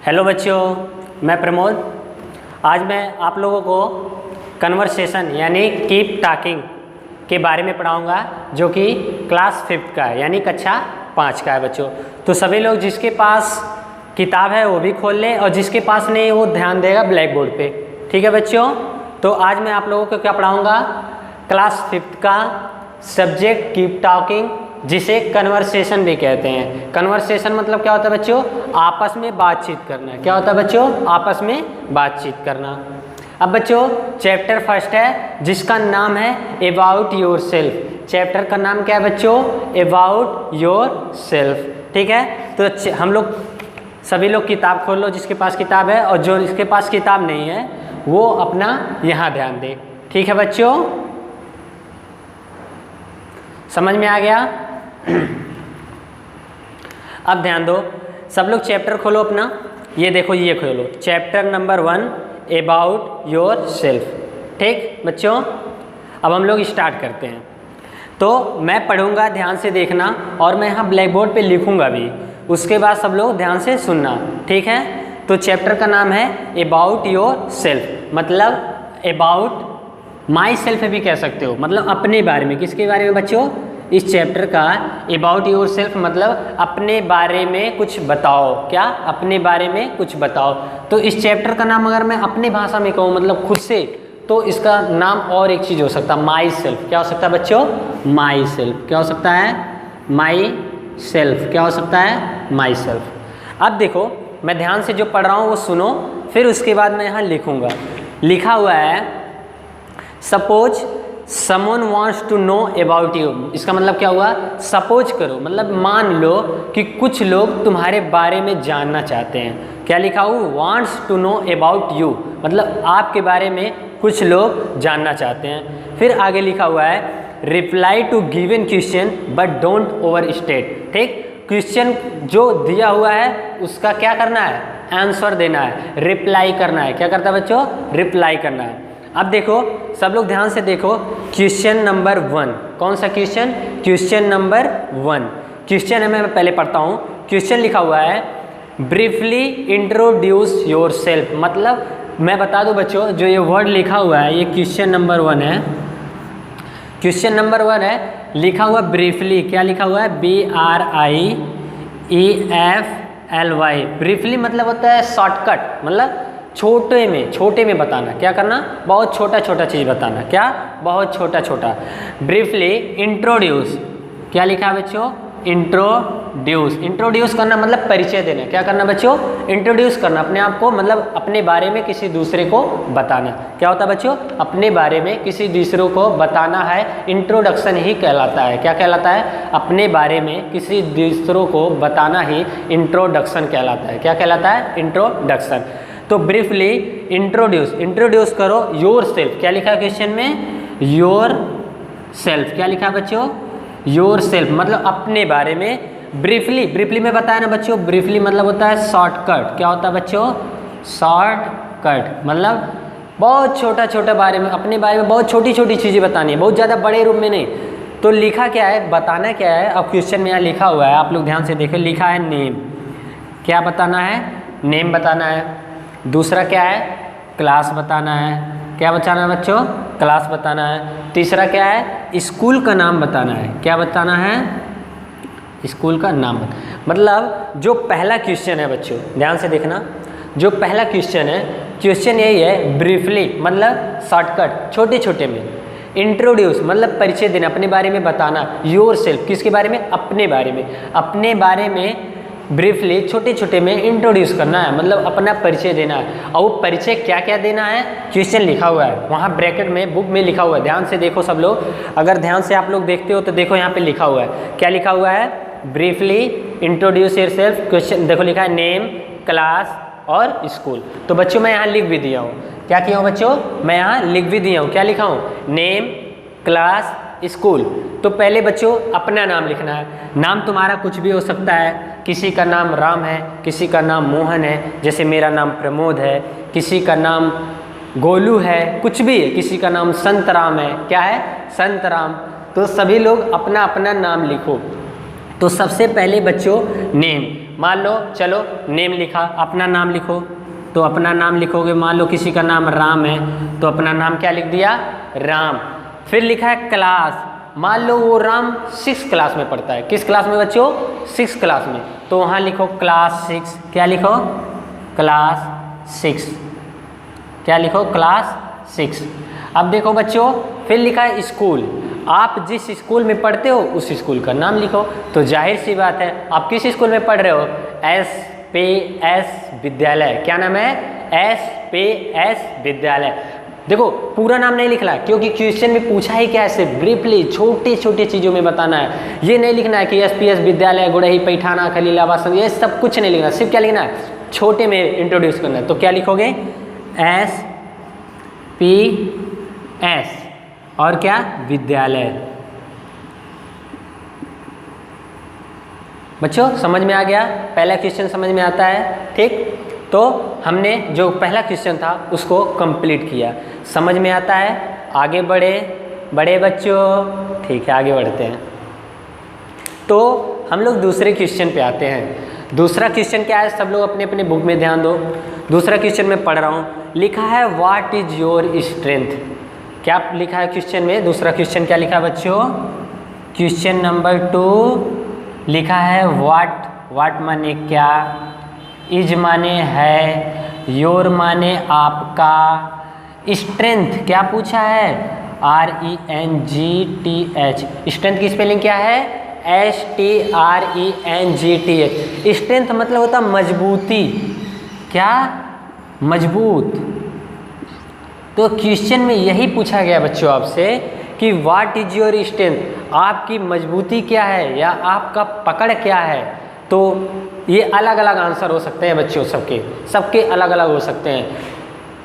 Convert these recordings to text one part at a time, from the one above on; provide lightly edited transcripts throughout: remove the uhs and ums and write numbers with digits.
Hello बच्चों, मैं प्रमोद। आज मैं आप लोगों को कन्वर्सेशन यानी कीप टॉकिंग के बारे में पढ़ाऊंगा, जो कि क्लास 5 का है यानी कक्षा 5 का है बच्चों। तो सभी लोग जिसके पास किताब है वो भी खोल लें, और जिसके पास नहीं वो ध्यान देगा ब्लैक बोर्ड पे। ठीक है बच्चों, तो आज मैं आप लोगों को क्या पढ़ाऊँगा, क्लास 5 का सब्जेक्ट कीप टॉकिंग, जिसे कन्वर्सेशन भी कहते हैं। कन्वर्सेशन मतलब क्या होता है बच्चों, आपस में बातचीत करना। क्या होता है बच्चों, आपस में बातचीत करना। अब बच्चों चैप्टर फर्स्ट है जिसका नाम है अबाउट योर सेल्फ। चैप्टर का नाम क्या है बच्चों, अबाउट योर सेल्फ। ठीक है, तो हम लोग सभी लोग किताब खोल लो जिसके पास किताब है, और जो इसके पास किताब नहीं है वो अपना यहाँ ध्यान दे। ठीक है बच्चों, समझ में आ गया। अब ध्यान दो, सब लोग चैप्टर खोलो अपना। ये देखो, ये खोलो chapter number 1 about your self. ठीक बच्चों, अब हम लोग स्टार्ट करते हैं। तो मैं पढ़ूंगा, ध्यान से देखना, और मैं यहाँ ब्लैक बोर्ड पे लिखूंगा भी, उसके बाद सब लोग ध्यान से सुनना। ठीक है, तो चैप्टर का नाम है अबाउट योर सेल्फ, मतलब अबाउट माई सेल्फ भी कह सकते हो, मतलब अपने बारे में। किसके बारे में बच्चों, इस चैप्टर का अबाउट योर सेल्फ मतलब अपने बारे में कुछ बताओ। क्या, अपने बारे में कुछ बताओ। तो इस चैप्टर का नाम अगर मैं अपनी भाषा में कहूँ, मतलब खुद से, तो इसका नाम और एक चीज़ हो सकता है, माई सेल्फ। क्या हो सकता है बच्चों, माई सेल्फ। क्या हो सकता है, माई सेल्फ। क्या हो सकता है, माई सेल्फ। अब देखो, मैं ध्यान से जो पढ़ रहा हूँ वो सुनो, फिर उसके बाद मैं यहाँ लिखूँगा। लिखा हुआ है suppose someone wants to know about you. इसका मतलब क्या हुआ, सपोज करो मतलब मान लो कि कुछ लोग तुम्हारे बारे में जानना चाहते हैं। क्या लिखा हुआ, wants to know about you, मतलब आपके बारे में कुछ लोग जानना चाहते हैं। फिर आगे लिखा हुआ है reply to given question but don't overstate. ठीक, क्वेश्चन जो दिया हुआ है उसका क्या करना है, आंसर देना है, रिप्लाई करना है। क्या करता है बच्चों, रिप्लाई करना है। अब देखो, सब लोग ध्यान से देखो, क्वेश्चन नंबर 1, कौन सा क्वेश्चन, क्वेश्चन नंबर 1। क्वेश्चन है, मैं पहले पढ़ता हूँ। क्वेश्चन लिखा हुआ है ब्रीफली इंट्रोड्यूस योर सेल्फ, मतलब मैं बता दूँ बच्चों, जो ये वर्ड लिखा हुआ है ये क्वेश्चन नंबर 1 है। क्वेश्चन नंबर 1 है, लिखा हुआ ब्रीफली। क्या लिखा हुआ है, BRIEFLY। ब्रीफली मतलब होता है शॉर्टकट, मतलब छोटे में बताना। क्या करना, बहुत छोटा छोटा चीज़ बताना। क्या, बहुत छोटा छोटा। ब्रीफली इंट्रोड्यूस, क्या लिखा है बच्चों, इंट्रोड्यूस। इंट्रोड्यूस करना मतलब परिचय देना। क्या करना बच्चों, इंट्रोड्यूस करना अपने आप को, मतलब अपने बारे में किसी दूसरे को बताना। क्या होता है बच्चों, अपने बारे में किसी दूसरे को बताना है, इंट्रोडक्शन ही कहलाता है। क्या कहलाता है, अपने बारे में किसी दूसरों को बताना ही इंट्रोडक्शन कहलाता है। क्या कहलाता है, इंट्रोडक्शन। तो ब्रीफली इंट्रोड्यूस करो योर सेल्फ। क्या लिखा है क्वेश्चन में, योर सेल्फ। क्या लिखा है बच्चों, योर सेल्फ मतलब अपने बारे में। ब्रीफली में बताया ना बच्चों, ब्रीफली मतलब होता है शॉर्टकट। क्या होता है बच्चों, शॉर्टकट मतलब बहुत छोटा छोटा बारे में, अपने बारे में बहुत छोटी छोटी चीज़ें बतानी है, बहुत ज़्यादा बड़े रूप में नहीं। तो लिखा क्या है, बताना क्या है। अब क्वेश्चन में यहाँ लिखा हुआ है, आप लोग ध्यान से देखो, लिखा है नेम। क्या बताना है, नेम बताना है। दूसरा क्या है, क्लास बताना है। क्या बताना है बच्चों, क्लास बताना है। तीसरा क्या है, स्कूल का नाम बताना है। क्या बताना है, स्कूल का नाम। मतलब जो पहला क्वेश्चन है बच्चों, ध्यान से देखना, जो पहला क्वेश्चन है, क्वेश्चन यही है ब्रीफली मतलब शॉर्टकट, छोटे छोटे में। इंट्रोड्यूस मतलब परिचय देना, अपने बारे में बताना। योर सेल्फ, किसके बारे में, अपने बारे में। अपने बारे में ब्रीफली छोटे छोटे में इंट्रोड्यूस करना है, मतलब अपना परिचय देना है। और वो परिचय क्या क्या देना है, क्वेश्चन लिखा हुआ है वहाँ ब्रैकेट में, बुक में लिखा हुआ है। ध्यान से देखो सब लोग, अगर ध्यान से आप लोग देखते हो तो देखो यहाँ पे लिखा हुआ है। क्या लिखा हुआ है, briefly introduce your self. Question देखो लिखा है नेम, क्लास और स्कूल। तो बच्चों मैं यहाँ लिख भी दिया हूँ। क्या किया हूँ बच्चों, मैं यहाँ लिख भी दिया हूँ। क्या लिखा हूँ, नेम, क्लास, स्कूल। तो पहले बच्चों अपना नाम लिखना है। नाम तुम्हारा कुछ भी हो सकता है, किसी का नाम राम है, किसी का नाम मोहन है, जैसे मेरा नाम प्रमोद है। किसी का नाम गोलू है, कुछ भी है। किसी का नाम संत राम है। क्या है, संत राम। तो सभी लोग अपना अपना नाम लिखो। तो सबसे पहले बच्चों नेम, मान लो चलो नेम लिखा, अपना नाम लिखो, तो अपना नाम लिखोगे, मान लो किसी का नाम राम है तो अपना नाम क्या लिख दिया, राम। फिर लिखा है क्लास, मान लो वो राम 6 क्लास में पढ़ता है, किस क्लास में बच्चों, 6 क्लास में, तो वहाँ लिखो क्लास 6, क्या लिखो, क्लास 6, क्या लिखो, क्लास 6। अब देखो बच्चों, फिर लिखा है स्कूल, आप जिस स्कूल में पढ़ते हो उस स्कूल का नाम लिखो। तो जाहिर सी बात है आप किस स्कूल में पढ़ रहे हो, SPS विद्यालय, क्या नाम है, SPS विद्यालय। देखो पूरा नाम नहीं लिखना क्योंकि क्वेश्चन में पूछा ही क्या है, सिर्फ ब्रीफली छोटे छोटे चीज़ों में बताना है। ये नहीं लिखना है कि SPS विद्यालय गुड़ही पैठाना खलीलाबाद, ये सब कुछ नहीं लिखना, सिर्फ क्या लिखना है, छोटे में इंट्रोड्यूस करना है। तो क्या लिखोगे, SPS और क्या, विद्यालय। बच्चों समझ में आ गया, पहला क्वेश्चन समझ में आता है, ठीक। तो हमने जो पहला क्वेश्चन था उसको कंप्लीट किया, समझ में आता है। आगे बढ़े बच्चों, ठीक है, आगे बढ़ते हैं। तो हम लोग दूसरे क्वेश्चन पे आते हैं। दूसरा क्वेश्चन क्या है, सब लोग अपने अपने बुक में ध्यान दो। दूसरा क्वेश्चन मैं पढ़ रहा हूँ, लिखा है व्हाट इज योर स्ट्रेंथ। क्या लिखा है क्वेश्चन में, दूसरा क्वेश्चन क्या लिखा है बच्चों, क्वेश्चन नंबर 2 लिखा है व्हाट माने क्या, इज माने है, योर माने आपका, स्ट्रेंथ क्या पूछा है, RENGTH। स्ट्रेंथ की स्पेलिंग क्या है, STRENGTH। स्ट्रेंथ मतलब होता मजबूती, क्या, मजबूत। तो क्वेश्चन में यही पूछा गया बच्चों आपसे कि व्हाट इज योर स्ट्रेंथ, आपकी मजबूती क्या है या आपका पकड़ क्या है। तो ये अलग अलग आंसर हो सकते हैं बच्चों, सबके अलग अलग हो सकते हैं।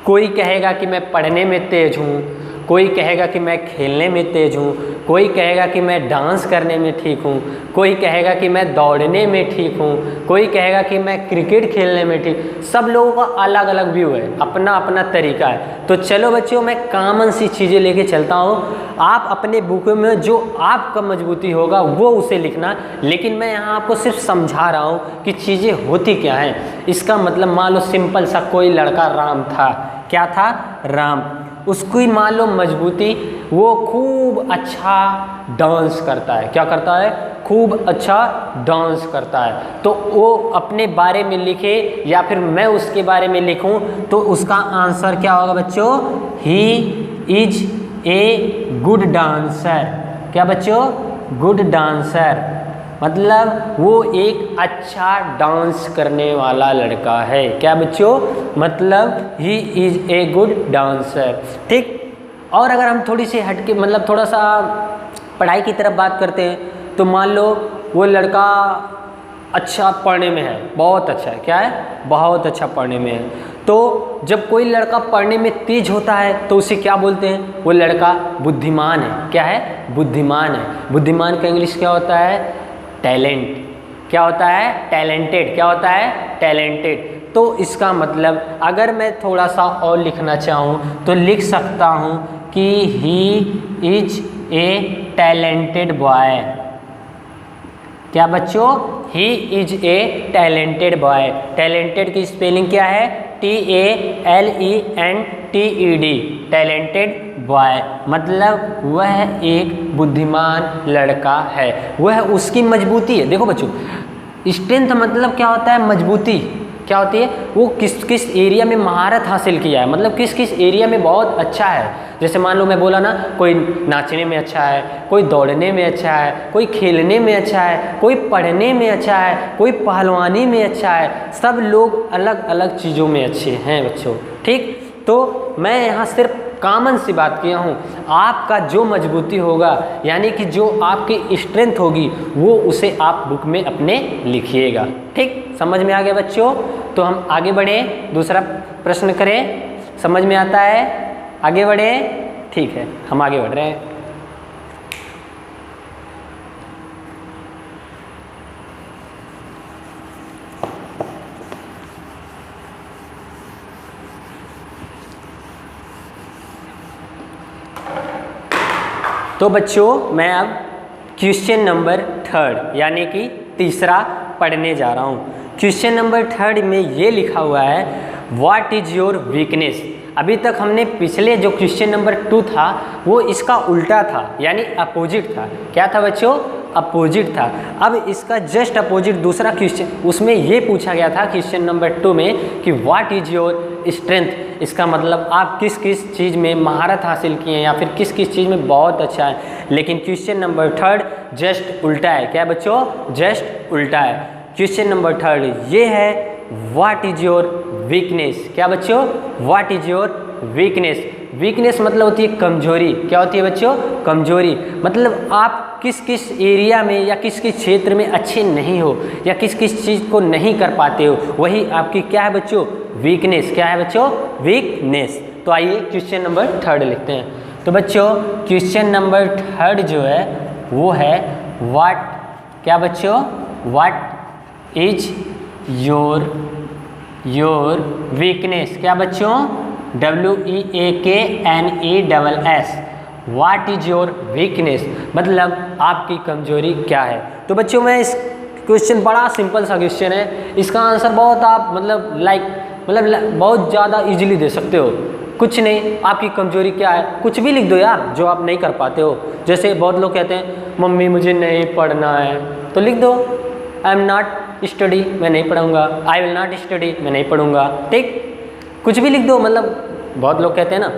कोई कहेगा कि मैं पढ़ने में तेज़ हूँ, कोई कहेगा कि मैं खेलने में तेज़ हूँ, कोई कहेगा कि मैं डांस करने में ठीक हूँ, कोई कहेगा कि मैं दौड़ने में ठीक हूँ, कोई कहेगा कि मैं क्रिकेट खेलने में ठीक। सब लोगों का अलग अलग व्यू है, अपना अपना तरीका है। तो चलो बच्चों, मैं कॉमन सी चीज़ें लेके चलता हूँ, आप अपने बुक में जो आपका मजबूती होगा वो उसे लिखना। लेकिन मैं यहाँ आपको सिर्फ समझा रहा हूँ कि चीज़ें होती क्या हैं। इसका मतलब मान लो सिंपल सा कोई लड़का राम था, क्या था, राम, उसकी मान लो मजबूती, वो खूब अच्छा डांस करता है, क्या करता है, खूब अच्छा डांस करता है। तो वो अपने बारे में लिखे या फिर मैं उसके बारे में लिखूं तो उसका आंसर क्या होगा बच्चों, he is a good dancer. क्या बच्चों, गुड डांसर मतलब वो एक अच्छा डांस करने वाला लड़का है। क्या बच्चों, मतलब he is a good dancer, ठीक। और अगर हम थोड़ी सी हटके मतलब थोड़ा सा पढ़ाई की तरफ बात करते हैं तो मान लो वो लड़का अच्छा पढ़ने में है, बहुत अच्छा है, क्या है, बहुत अच्छा पढ़ने में है। तो जब कोई लड़का पढ़ने में तेज होता है तो उसे क्या बोलते हैं, वो लड़का बुद्धिमान है, क्या है, बुद्धिमान है। बुद्धिमान का इंग्लिश क्या होता है, टैलेंट। क्या होता है, टैलेंटेड। क्या होता है, टैलेंटेड। तो इसका मतलब अगर मैं थोड़ा सा और लिखना चाहूँ तो लिख सकता हूँ कि he is a talented boy. क्या बच्चों, he is a talented boy. Talented की स्पेलिंग क्या है, TALENTED, टैलेंटेड बॉय मतलब वह एक बुद्धिमान लड़का है, वह उसकी मजबूती है। देखो बच्चों, स्ट्रेंथ मतलब क्या होता है, मजबूती। क्या होती है, वो किस किस एरिया में महारत हासिल किया है, मतलब किस किस एरिया में बहुत अच्छा है। जैसे मान लो मैं बोला ना, कोई नाचने में अच्छा है, कोई दौड़ने में अच्छा है, कोई खेलने में अच्छा है, कोई पढ़ने में अच्छा है, कोई पहलवानी में अच्छा है। सब लोग अलग अलग चीज़ों में अच्छे हैं बच्चों, ठीक। तो मैं यहाँ सिर्फ कॉमन सी बात किया हूँ, आपका जो मजबूती होगा यानी कि जो आपकी स्ट्रेंथ होगी वो उसे आप बुक में अपने लिखिएगा, ठीक। समझ में आ गया बच्चों। तो हम आगे बढ़े, दूसरा प्रश्न करें, समझ में आता है, आगे बढ़े, ठीक है, हम आगे बढ़ रहे हैं। तो बच्चों मैं अब क्वेश्चन नंबर 3 यानी कि तीसरा पढ़ने जा रहा हूँ। क्वेश्चन नंबर 3 में ये लिखा हुआ है व्हाट इज योर वीकनेस। अभी तक हमने पिछले जो क्वेश्चन नंबर 2 था वो इसका उल्टा था, यानी अपोजिट था। क्या था बच्चों? अपोजिट था। अब इसका जस्ट अपोजिट दूसरा क्वेश्चन, उसमें ये पूछा गया था क्वेश्चन नंबर 2 में कि व्हाट इज योर स्ट्रेंथ। इसका मतलब आप किस किस चीज़ में महारत हासिल किए हैं या फिर किस किस चीज़ में बहुत अच्छा है। लेकिन क्वेश्चन नंबर 3 जस्ट उल्टा है। क्या बच्चों? जस्ट उल्टा है। क्वेश्चन नंबर 3 ये है व्हाट इज योर वीकनेस। क्या बच्चों? What is your weakness. Weakness मतलब होती है कमजोरी। क्या होती है बच्चों? कमजोरी। मतलब आप किस किस एरिया में या किस किस क्षेत्र में अच्छे नहीं हो या किस किस चीज़ को नहीं कर पाते हो, वही आपकी क्या है बच्चों? वीकनेस। क्या है बच्चों? वीकनेस। तो आइए क्वेश्चन नंबर 3 लिखते हैं। तो बच्चों क्वेश्चन नंबर 3 जो है वो है व्हाट, क्या बच्चों? What is your weakness. क्या बच्चों? WEAKNESS। What is your weakness मतलब आपकी कमजोरी क्या है। तो बच्चों मैं इस क्वेश्चन, बड़ा सिंपल सा क्वेश्चन है, इसका आंसर बहुत आप मतलब बहुत ज़्यादा इजीली दे सकते हो। कुछ नहीं, आपकी कमजोरी क्या है कुछ भी लिख दो यार जो आप नहीं कर पाते हो। जैसे बहुत लोग कहते हैं मम्मी मुझे नहीं पढ़ना है, तो लिख दो आई एम नॉट स्टडी, मैं नहीं पढ़ूंगा। आई विल नॉट स्टडी, मैं नहीं पढ़ूंगा। ठीक, कुछ भी लिख दो। मतलब बहुत लोग कहते हैं ना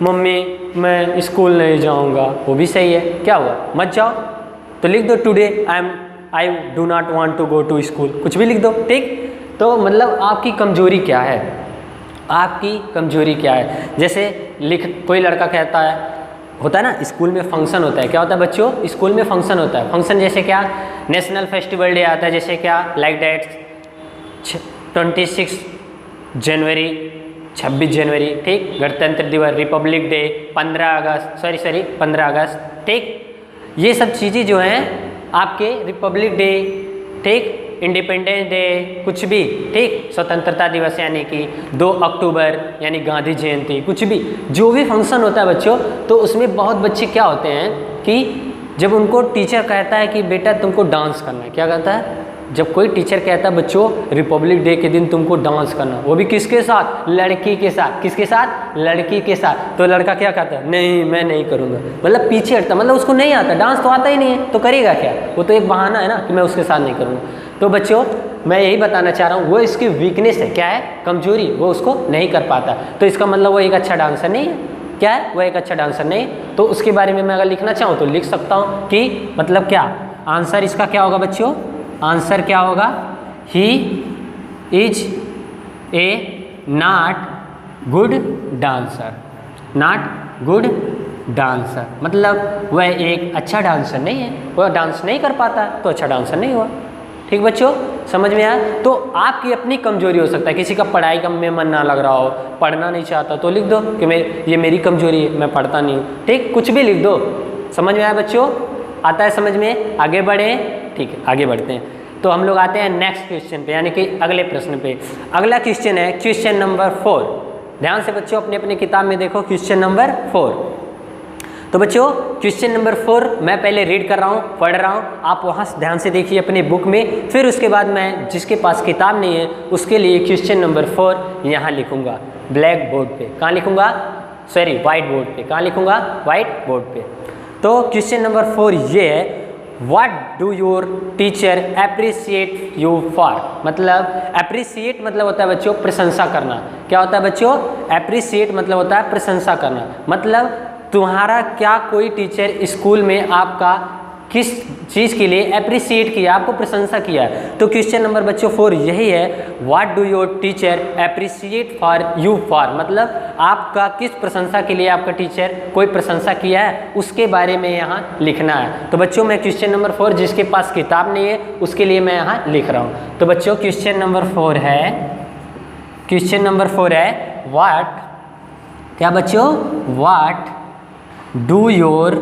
मम्मी मैं स्कूल नहीं जाऊंगा, वो भी सही है। क्या हुआ? मत जाओ, तो लिख दो today I do not want to go to school, कुछ भी लिख दो। ठीक, तो मतलब आपकी कमजोरी क्या है, आपकी कमजोरी क्या है। जैसे कोई लड़का कहता है, होता है ना स्कूल में फंक्शन होता है। क्या होता है बच्चों? स्कूल में फंक्शन होता है। फंक्शन जैसे क्या? नेशनल फेस्टिवल डे आता है, जैसे क्या लाइक डैट 26 जनवरी, 26 जनवरी, ठीक, गणतंत्र दिवस, रिपब्लिक डे, 15 अगस्त, ठीक, ये सब चीज़ें जो हैं आपके रिपब्लिक डे, ठीक, इंडिपेंडेंस डे, कुछ भी, ठीक, स्वतंत्रता दिवस यानी कि 2 अक्टूबर यानी गांधी जयंती, कुछ भी जो भी फंक्शन होता है बच्चों, तो उसमें बहुत बच्चे क्या होते हैं कि जब उनको टीचर कहता है कि बेटा तुमको डांस करना है, क्या कहता है? जब कोई टीचर कहता है बच्चों रिपब्लिक डे के दिन तुमको डांस करना, वो भी किसके साथ? लड़की के साथ। किसके साथ? लड़की के साथ। तो लड़का क्या कहता है? नहीं मैं नहीं करूँगा, मतलब पीछे हटता, मतलब उसको नहीं आता, डांस तो आता ही नहीं है, तो करेगा क्या? वो तो एक बहाना है ना कि मैं उसके साथ नहीं करूँगा। तो बच्चों मैं यही बताना चाह रहा हूँ, वो इसकी वीकनेस है। क्या है? कमजोरी, वो उसको नहीं कर पाता। तो इसका मतलब वो एक अच्छा डांसर नहीं है। क्या है? वो एक अच्छा डांसर नहीं। तो उसके बारे में मैं अगर लिखना चाहूँ तो लिख सकता हूँ कि मतलब क्या आंसर इसका क्या होगा बच्चों? आंसर क्या होगा? He is a not good dancer. Not good dancer मतलब वह एक अच्छा डांसर नहीं है, वह डांस नहीं कर पाता, तो अच्छा डांसर नहीं हुआ। ठीक बच्चों, समझ में आया? तो आपकी अपनी कमजोरी हो सकता है, किसी का पढ़ाई का में मन ना लग रहा हो, पढ़ना नहीं चाहता, तो लिख दो कि ये मेरी कमजोरी है, मैं पढ़ता नहीं हूँ। ठीक, कुछ भी लिख दो। समझ में आया बच्चों? आता है समझ में? आगे बढ़े। ठीक है, आगे बढ़ते हैं। तो हम लोग आते हैं नेक्स्ट क्वेश्चन पे, यानी कि अगले प्रश्न पे। अगला क्वेश्चन है क्वेश्चन नंबर 4। ध्यान से बच्चों अपने अपने किताब में देखो, क्वेश्चन नंबर 4। तो बच्चों क्वेश्चन नंबर 4 मैं पहले रीड कर रहा हूँ, पढ़ रहा हूँ, आप वहाँ ध्यान से देखिए अपने बुक में। फिर उसके बाद मैं जिसके पास किताब नहीं है उसके लिए क्वेश्चन नंबर 4 यहाँ लिखूँगा ब्लैक बोर्ड पे। कहाँ लिखूँगा? सॉरी, वाइट बोर्ड पे। कहाँ लिखूँगा? वाइट बोर्ड पे। तो क्वेश्चन नंबर 4 ये है What do your teacher appreciate you for? मतलब appreciate मतलब होता है बच्चों प्रशंसा करना। क्या होता है बच्चों? appreciate मतलब होता है प्रशंसा करना। मतलब तुम्हारा क्या कोई टीचर स्कूल में आपका किस चीज़ के लिए अप्रिशिएट किया, आपको प्रशंसा किया है। तो क्वेश्चन नंबर बच्चों 4 यही है, what do your teacher appreciate for you for, मतलब आपका किस प्रशंसा के लिए आपका टीचर कोई प्रशंसा किया है उसके बारे में यहाँ लिखना है। तो बच्चों मैं क्वेश्चन नंबर 4 जिसके पास किताब नहीं है उसके लिए मैं यहाँ लिख रहा हूँ। तो बच्चों क्वेश्चन नंबर 4 है, क्वेश्चन नंबर 4 है व्हाट, क्या बच्चों? What do your